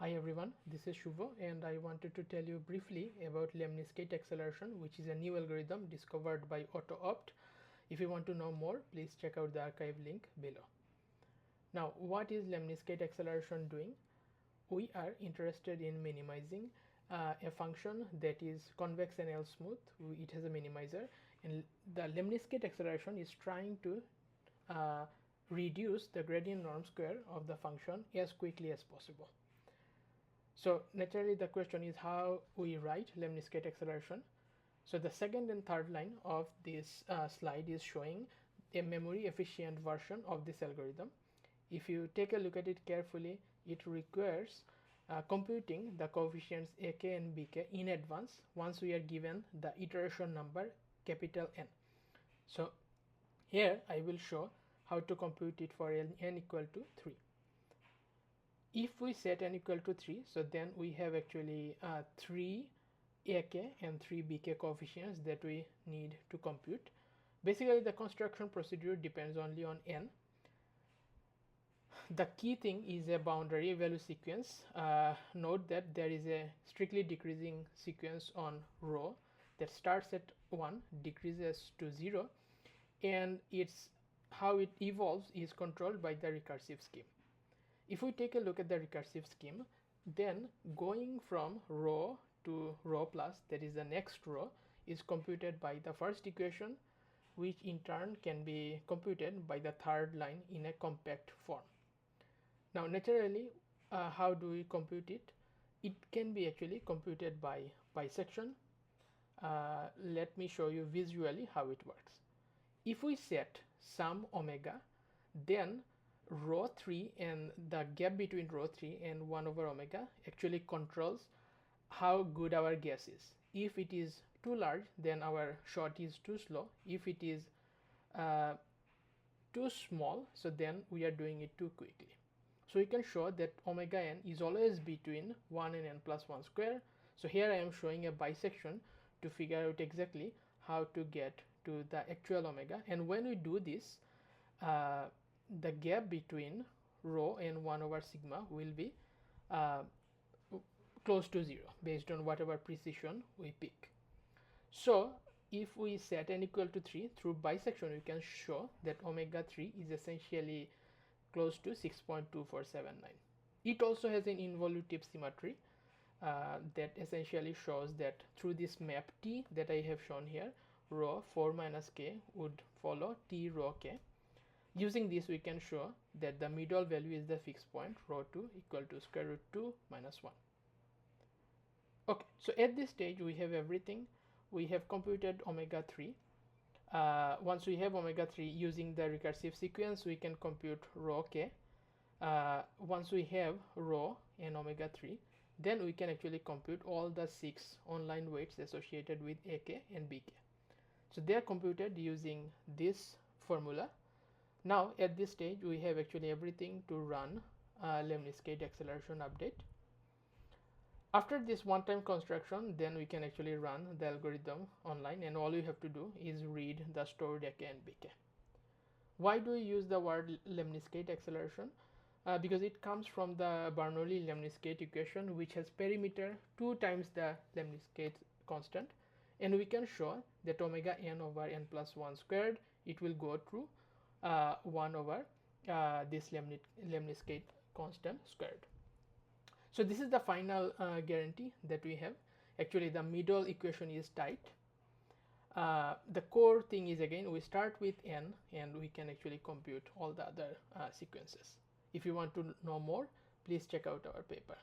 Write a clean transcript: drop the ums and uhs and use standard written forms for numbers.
Hi everyone, this is Shubho and I wanted to tell you briefly about Lemniscate Acceleration, which is a new algorithm discovered by AutoOpt. If you want to know more, please check out the archive link below. Now, what is Lemniscate Acceleration doing? We are interested in minimizing a function that is convex and L smooth. It has a minimizer, and the Lemniscate Acceleration is trying to reduce the gradient norm square of the function as quickly as possible. So naturally the question is how we write Lemniscate acceleration. So the second and third line of this slide is showing a memory efficient version of this algorithm. If you take a look at it carefully, it requires computing the coefficients ak and bk in advance once we are given the iteration number capital N. So here I will show how to compute it for n equal to 3. If we set n equal to 3, so then we have actually 3 ak and 3 bk coefficients that we need to compute. Basically the construction procedure depends only on n. The key thing is a boundary value sequence. Note that there is a strictly decreasing sequence on row that starts at 1, decreases to 0, and it's how it evolves is controlled by the recursive scheme. If we take a look at the recursive scheme, then going from row to row plus, that is the next row, is computed by the first equation, which in turn can be computed by the third line in a compact form. Now naturally, how do we compute it? It can be actually computed by bisection. Let me show you visually how it works. If we set some omega, then row 3 and the gap between row 3 and 1 over omega actually controls how good our guess is. If it is too large, then our shot is too slow. If it is too small, so then we are doing it too quickly. So we can show that omega n is always between 1 and n plus 1 square. So here I am showing a bisection to figure out exactly how to get to the actual omega, and when we do this, the gap between rho and 1 over sigma will be close to 0 based on whatever precision we pick. So if we set n equal to 3 through bisection, we can show that omega 3 is essentially close to 6.2479. It also has an involutive symmetry that essentially shows that through this map T that I have shown here, rho 4 minus k would follow T rho k. Using this, we can show that the middle value is the fixed point, rho 2 equal to square root 2 minus 1. Okay, so at this stage we have everything. We have computed omega 3. Once we have omega 3 using the recursive sequence, we can compute rho k. Once we have rho and omega 3, then we can actually compute all the 6 online weights associated with ak and bk. So they are computed using this formula. Now at this stage we have actually everything to run Lemniscate acceleration update. After this one-time construction, then we can actually run the algorithm online, and all you have to do is read the stored ak and bk. Why do we use the word Lemniscate acceleration? Because it comes from the Bernoulli-Lemniscate equation, which has perimeter 2 times the Lemniscate constant, and we can show that omega n over n plus 1 squared, it will go through 1 over this Lemniscate constant squared. So this is the final guarantee that we have. Actually the middle equation is tight. The core thing is, again, we start with n and we can actually compute all the other sequences. If you want to know more, please check out our paper.